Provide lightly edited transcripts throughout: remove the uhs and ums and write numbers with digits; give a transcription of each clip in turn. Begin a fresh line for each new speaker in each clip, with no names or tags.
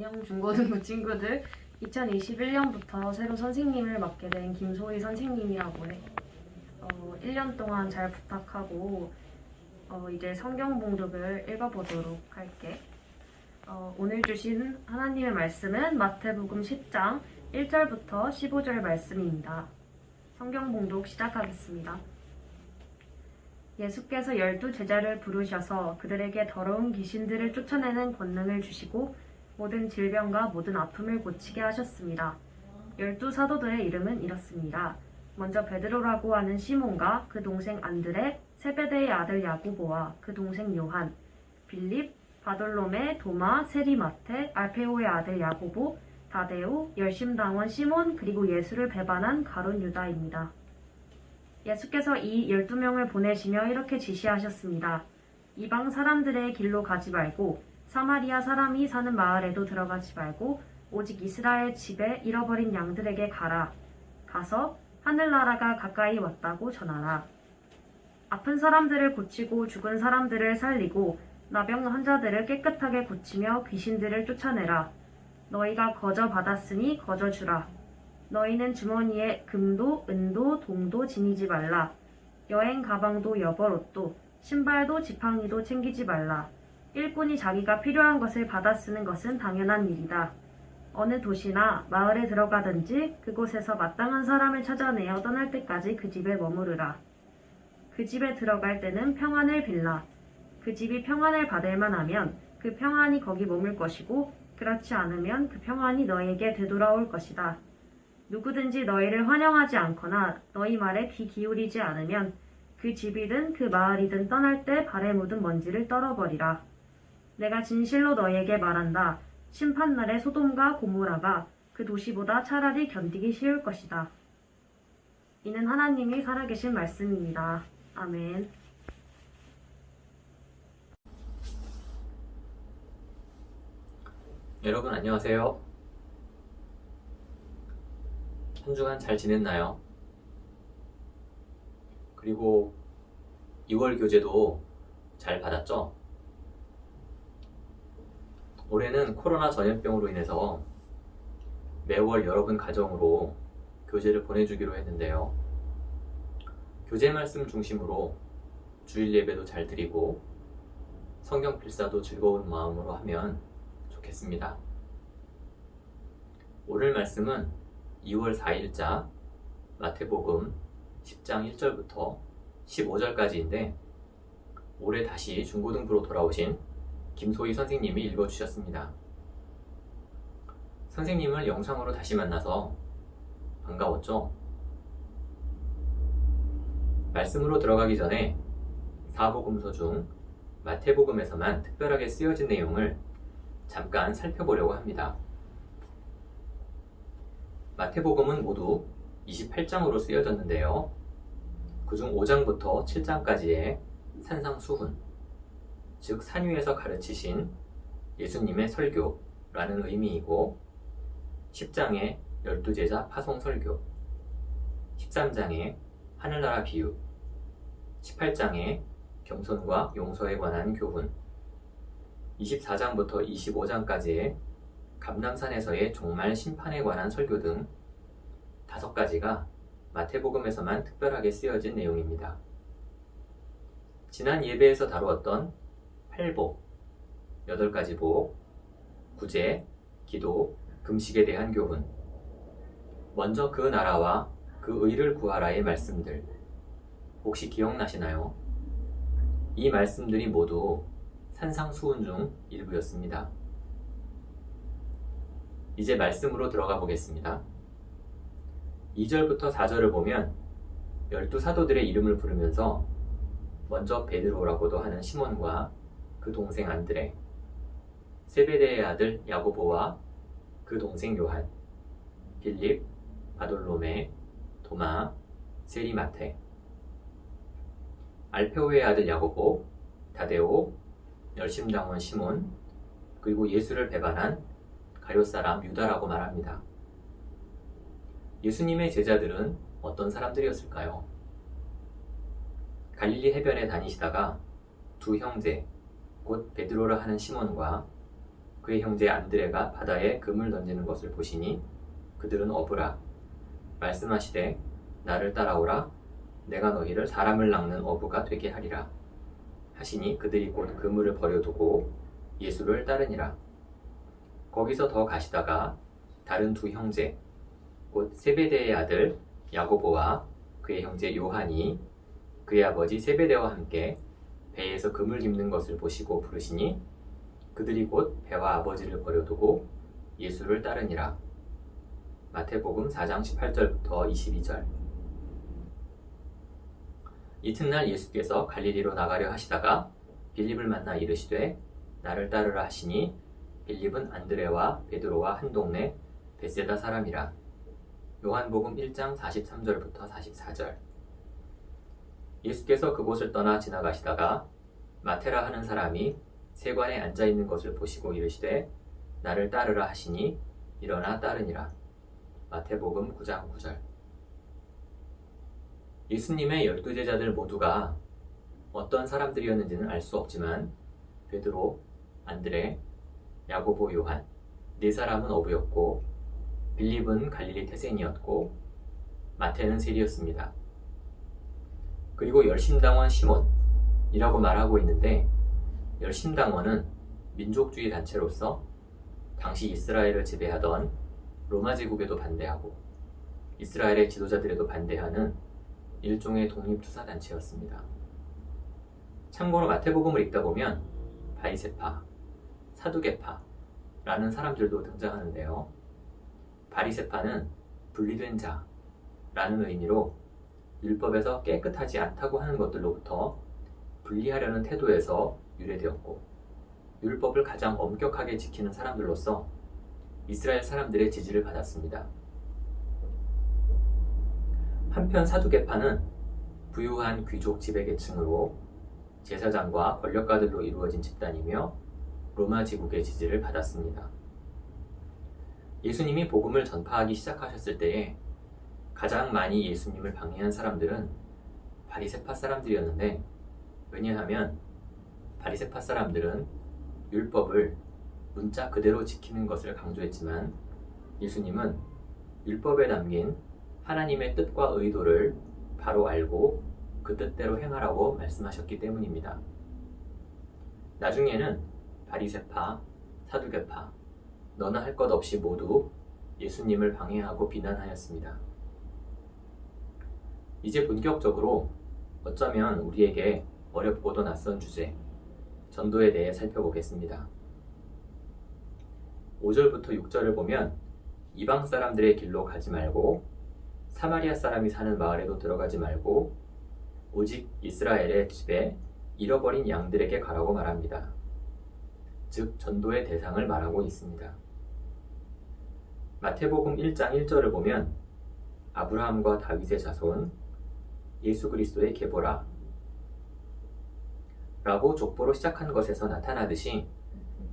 안녕 중고등부 친구들. 2021년부터 새로 선생님을 맡게 된 김소희 선생님이라고 해. 1년 동안 잘 부탁하고 이제 성경 봉독을 읽어보도록 할게. 오늘 주신 하나님의 말씀은 마태복음 10장 1절부터 15절 말씀입니다. 성경 봉독 시작하겠습니다. 예수께서 12 제자를 부르셔서 그들에게 더러운 귀신들을 쫓아내는 권능을 주시고 모든 질병과 모든 아픔을 고치게 하셨습니다. 12 사도들의 이름은 이렇습니다. 먼저 베드로라고 하는 시몬과 그 동생 안드레, 세베대의 아들 야고보와 그 동생 요한, 빌립, 바돌로메, 도마, 세리마테, 알페오의 아들 야고보, 다데오, 열심당원 시몬, 그리고 예수를 배반한 가룟 유다입니다. 예수께서 이 12명을 보내시며 이렇게 지시하셨습니다. 이방 사람들의 길로 가지 말고 사마리아 사람이 사는 마을에도 들어가지 말고 오직 이스라엘 집에 잃어버린 양들에게 가라. 가서 하늘나라가 가까이 왔다고 전하라. 아픈 사람들을 고치고 죽은 사람들을 살리고 나병 환자들을 깨끗하게 고치며 귀신들을 쫓아내라. 너희가 거저 받았으니 거저 주라. 너희는 주머니에 금도 은도 동도 지니지 말라. 여행 가방도 여벌옷도 신발도 지팡이도 챙기지 말라. 일꾼이 자기가 필요한 것을 받아 쓰는 것은 당연한 일이다. 어느 도시나 마을에 들어가든지 그곳에서 마땅한 사람을 찾아내어 떠날 때까지 그 집에 머무르라. 그 집에 들어갈 때는 평안을 빌라. 그 집이 평안을 받을 만하면 그 평안이 거기 머물 것이고 그렇지 않으면 그 평안이 너희에게 되돌아올 것이다. 누구든지 너희를 환영하지 않거나 너희 말에 귀 기울이지 않으면 그 집이든 그 마을이든 떠날 때 발에 묻은 먼지를 떨어버리라. 내가 진실로 너희에게 말한다. 심판날에 소돔과 고모라가 그 도시보다 차라리 견디기 쉬울 것이다. 이는 하나님이 살아계신 말씀입니다. 아멘.
여러분 안녕하세요. 한 주간 잘 지냈나요? 그리고 2월 교재도 잘 받았죠? 올해는 코로나 전염병으로 인해서 매월 여러분 가정으로 교재를 보내주기로 했는데요. 교재 말씀 중심으로 주일 예배도 잘 드리고 성경 필사도 즐거운 마음으로 하면 좋겠습니다. 오늘 말씀은 2월 4일자 마태복음 10장 1절부터 15절까지인데 올해 다시 중고등부로 돌아오신 김소희 선생님이 읽어주셨습니다. 선생님을 영상으로 다시 만나서 반가웠죠? 말씀으로 들어가기 전에 사복음서 중 마태복음에서만 특별하게 쓰여진 내용을 잠깐 살펴보려고 합니다. 마태복음은 모두 28장으로 쓰여졌는데요. 그중 5장부터 7장까지의 산상수훈, 즉 산위에서 가르치신 예수님의 설교라는 의미이고 10장의 12제자 파송 설교, 13장의 하늘나라 비유, 18장의 겸손과 용서에 관한 교훈, 24장부터 25장까지의 감람산에서의 종말 심판에 관한 설교 등 5가지가 마태복음에서만 특별하게 쓰여진 내용입니다. 지난 예배에서 다루었던 8복, 8가지 복, 구제, 기도, 금식에 대한 교훈, 먼저 그 나라와 그 의를 구하라의 말씀들, 혹시 기억나시나요? 이 말씀들이 모두 산상수훈 중 일부였습니다. 이제 말씀으로 들어가 보겠습니다. 2절부터 4절을 보면 12 사도들의 이름을 부르면서 먼저 베드로라고도 하는 시몬과 그 동생 안드레, 세베대의 아들 야고보와 그 동생 요한, 빌립, 바돌로메, 도마, 세리마테, 알페오의 아들 야고보, 다데오, 열심당원 시몬, 그리고 예수를 배반한 가룟 사람 유다라고 말합니다. 예수님의 제자들은 어떤 사람들이었을까요? 갈릴리 해변에 다니시다가 두 형제, 곧 베드로라 하는 시몬과 그의 형제 안드레가 바다에 금을 던지는 것을 보시니 그들은 어부라. 말씀하시되 나를 따라오라. 내가 너희를 사람을 낚는 어부가 되게 하리라. 하시니 그들이 곧 그물을 버려두고 예수를 따르니라. 거기서 더 가시다가 다른 두 형제 곧 세베대의 아들 야고보와 그의 형제 요한이 그의 아버지 세베대와 함께 배에서 금을 깁는 것을 보시고 부르시니 그들이 곧 배와 아버지를 버려두고 예수를 따르니라. 마태복음 4장 18절부터 22절. 이튿날 예수께서 갈릴리로 나가려 하시다가 빌립을 만나 이르시되 나를 따르라 하시니 빌립은 안드레와 베드로와 한 동네 벳세다 사람이라. 요한복음 1장 43절부터 44절. 예수께서 그곳을 떠나 지나가시다가 마테라 하는 사람이 세관에 앉아 있는 것을 보시고 이르시되 나를 따르라 하시니 일어나 따르니라. 마태복음 9장 9절. 예수님의 12제자들 모두가 어떤 사람들이었는지는 알 수 없지만 베드로, 안드레, 야고보, 요한 네 사람은 어부였고 빌립은 갈릴리 태생이었고 마태는 세리였습니다. 그리고 열심당원 시몬이라고 말하고 있는데 열심당원은 민족주의 단체로서 당시 이스라엘을 지배하던 로마 제국에도 반대하고 이스라엘의 지도자들에도 반대하는 일종의 독립투사단체였습니다. 참고로 마태복음을 읽다 보면 바리새파, 사두개파라는 사람들도 등장하는데요. 바리새파는 분리된 자라는 의미로 율법에서 깨끗하지 않다고 하는 것들로부터 분리하려는 태도에서 유래되었고 율법을 가장 엄격하게 지키는 사람들로서 이스라엘 사람들의 지지를 받았습니다. 한편 사두개파는 부유한 귀족 지배계층으로 제사장과 권력가들로 이루어진 집단이며 로마 제국의 지지를 받았습니다. 예수님이 복음을 전파하기 시작하셨을 때에 가장 많이 예수님을 방해한 사람들은 바리새파 사람들이었는데 왜냐하면 바리새파 사람들은 율법을 문자 그대로 지키는 것을 강조했지만 예수님은 율법에 담긴 하나님의 뜻과 의도를 바로 알고 그 뜻대로 행하라고 말씀하셨기 때문입니다. 나중에는 바리새파, 사두개파, 너나 할 것 없이 모두 예수님을 방해하고 비난하였습니다. 이제 본격적으로 어쩌면 우리에게 어렵고도 낯선 주제, 전도에 대해 살펴보겠습니다. 5절부터 6절을 보면 이방 사람들의 길로 가지 말고 사마리아 사람이 사는 마을에도 들어가지 말고 오직 이스라엘의 집에 잃어버린 양들에게 가라고 말합니다. 즉 전도의 대상을 말하고 있습니다. 마태복음 1장 1절을 보면 아브라함과 다윗의 자손 예수 그리스도의 계보라 라고 족보로 시작한 것에서 나타나듯이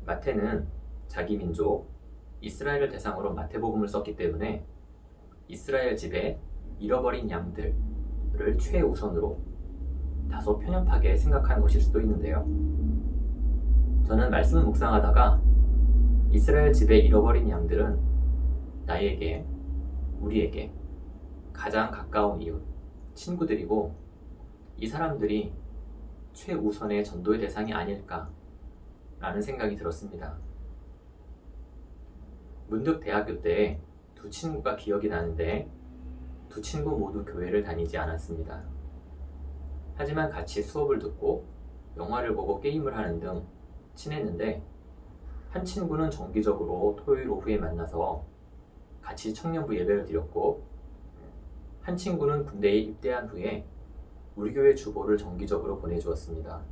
마태는 자기 민족 이스라엘을 대상으로 마태복음을 썼기 때문에 이스라엘 집에 잃어버린 양들을 최우선으로 다소 편협하게 생각한 것일 수도 있는데요. 저는 말씀을 묵상하다가 이스라엘 집에 잃어버린 양들은 나에게, 우리에게 가장 가까운 이웃, 친구들이고 이 사람들이 최우선의 전도의 대상이 아닐까라는 생각이 들었습니다. 문득 대학교 때 두 친구가 기억이 나는데 두 친구 모두 교회를 다니지 않았습니다. 하지만 같이 수업을 듣고 영화를 보고 게임을 하는 등 친했는데 한 친구는 정기적으로 토요일 오후에 만나서 같이 청년부 예배를 드렸고 한 친구는 군대에 입대한 후에 우리 교회 주보를 정기적으로 보내주었습니다.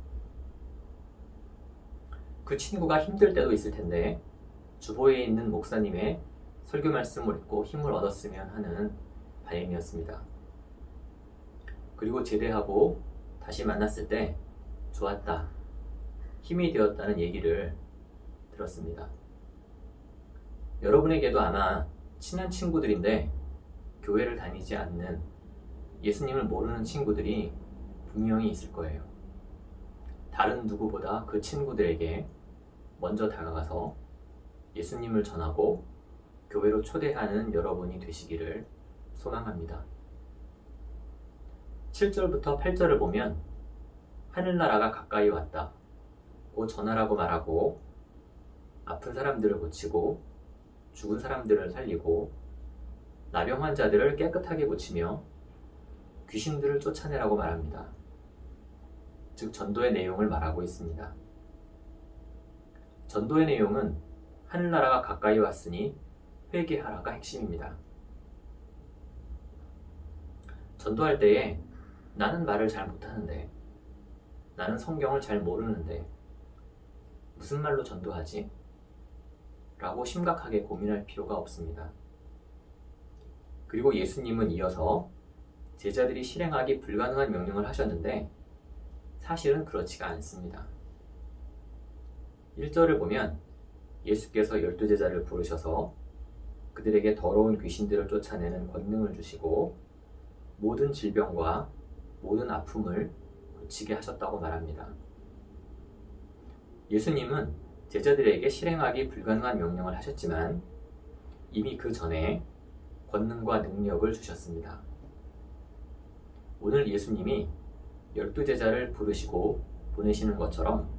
그 친구가 힘들 때도 있을 텐데 주보에 있는 목사님의 설교 말씀을 읽고 힘을 얻었으면 하는 바람이었습니다. 그리고 제대하고 다시 만났을 때 좋았다, 힘이 되었다는 얘기를 들었습니다. 여러분에게도 아마 친한 친구들인데 교회를 다니지 않는 예수님을 모르는 친구들이 분명히 있을 거예요. 다른 누구보다 그 친구들에게 먼저 다가가서 예수님을 전하고 교회로 초대하는 여러분이 되시기를 소망합니다. 7절부터 8절을 보면 하늘나라가 가까이 왔다 고 전하라고 말하고 아픈 사람들을 고치고 죽은 사람들을 살리고 나병 환자들을 깨끗하게 고치며 귀신들을 쫓아내라고 말합니다. 즉 전도의 내용을 말하고 있습니다. 전도의 내용은 하늘나라가 가까이 왔으니 회개하라가 핵심입니다. 전도할 때에 나는 말을 잘 못하는데, 나는 성경을 잘 모르는데 무슨 말로 전도하지? 라고 심각하게 고민할 필요가 없습니다. 그리고 예수님은 이어서 제자들이 실행하기 불가능한 명령을 하셨는데 사실은 그렇지가 않습니다. 1절을 보면 예수께서 12제자를 부르셔서 그들에게 더러운 귀신들을 쫓아내는 권능을 주시고 모든 질병과 모든 아픔을 고치게 하셨다고 말합니다. 예수님은 제자들에게 실행하기 불가능한 명령을 하셨지만 이미 그 전에 권능과 능력을 주셨습니다. 오늘 예수님이 12제자를 부르시고 보내시는 것처럼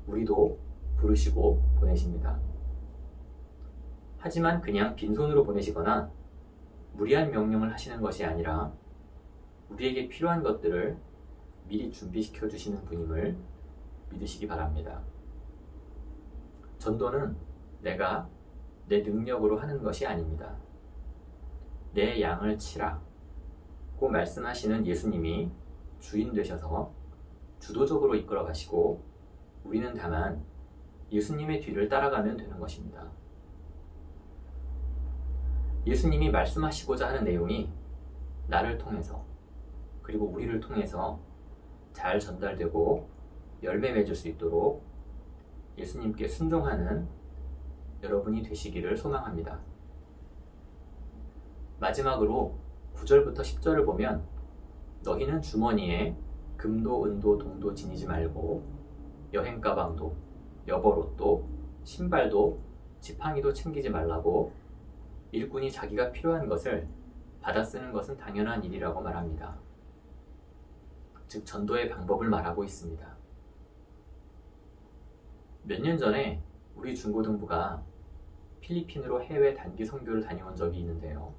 우리도 부르시고 보내십니다. 하지만 그냥 빈손으로 보내시거나 무리한 명령을 하시는 것이 아니라 우리에게 필요한 것들을 미리 준비시켜 주시는 분임을 믿으시기 바랍니다. 전도는 내가 내 능력으로 하는 것이 아닙니다. 내 양을 치라 고 말씀하시는 예수님이 주인 되셔서 주도적으로 이끌어 가시고 우리는 다만 예수님의 뒤를 따라가면 되는 것입니다. 예수님이 말씀하시고자 하는 내용이 나를 통해서 그리고 우리를 통해서 잘 전달되고 열매 맺을 수 있도록 예수님께 순종하는 여러분이 되시기를 소망합니다. 마지막으로 9절부터 10절을 보면 너희는 주머니에 금도 은도 동도 지니지 말고 여행 가방도 여벌옷도 신발도 지팡이도 챙기지 말라고 일꾼이 자기가 필요한 것을 받아 쓰는 것은 당연한 일이라고 말합니다. 즉 전도의 방법을 말하고 있습니다. 몇 년 전에 우리 중고등부가 필리핀으로 해외 단기 선교를 다녀온 적이 있는데요.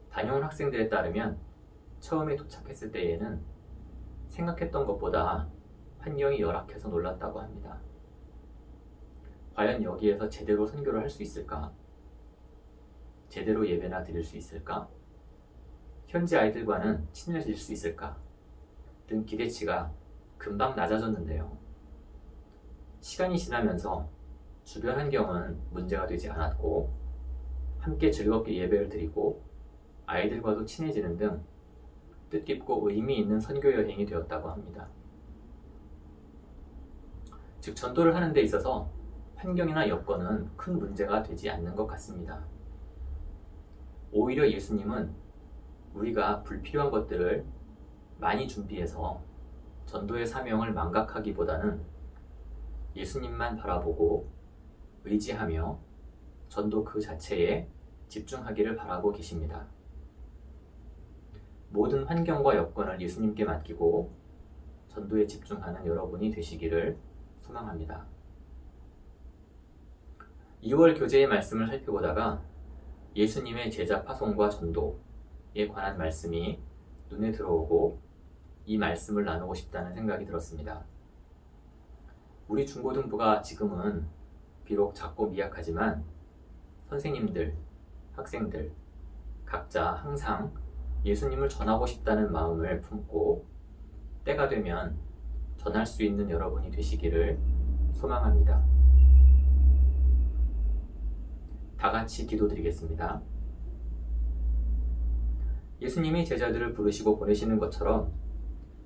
다녀온 학생들에 따르면 처음에 도착했을 때에는 생각했던 것보다 환경이 열악해서 놀랐다고 합니다. 과연 여기에서 제대로 선교를 할 수 있을까? 제대로 예배나 드릴 수 있을까? 현지 아이들과는 친해질 수 있을까? 등 기대치가 금방 낮아졌는데요. 시간이 지나면서 주변 환경은 문제가 되지 않았고 함께 즐겁게 예배를 드리고 아이들과도 친해지는 등 뜻깊고 의미 있는 선교 여행이 되었다고 합니다. 즉 전도를 하는 데 있어서 환경이나 여건은 큰 문제가 되지 않는 것 같습니다. 오히려 예수님은 우리가 불필요한 것들을 많이 준비해서 전도의 사명을 망각하기보다는 예수님만 바라보고 의지하며 전도 그 자체에 집중하기를 바라고 계십니다. 모든 환경과 여건을 예수님께 맡기고 전도에 집중하는 여러분이 되시기를 소망합니다. 2월 교재의 말씀을 살펴보다가 예수님의 제자 파송과 전도에 관한 말씀이 눈에 들어오고 이 말씀을 나누고 싶다는 생각이 들었습니다. 우리 중고등부가 지금은 비록 작고 미약하지만 선생님들, 학생들 각자 항상 예수님을 전하고 싶다는 마음을 품고 때가 되면 전할 수 있는 여러분이 되시기를 소망합니다. 다 같이 기도드리겠습니다. 예수님이 제자들을 부르시고 보내시는 것처럼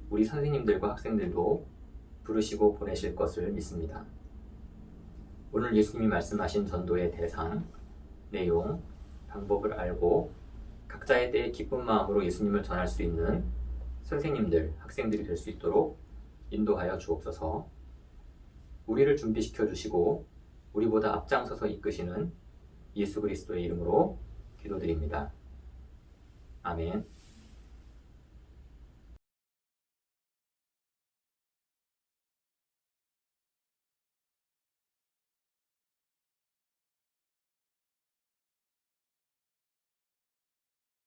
우리 선생님들과 학생들도 부르시고 보내실 것을 믿습니다. 오늘 예수님이 말씀하신 전도의 대상, 내용, 방법을 알고 각자의 때에 기쁜 마음으로 예수님을 전할 수 있는 선생님들, 학생들이 될 수 있도록 인도하여 주옵소서. 우리를 준비시켜 주시고 우리보다 앞장서서 이끄시는 예수 그리스도의 이름으로 기도드립니다. 아멘.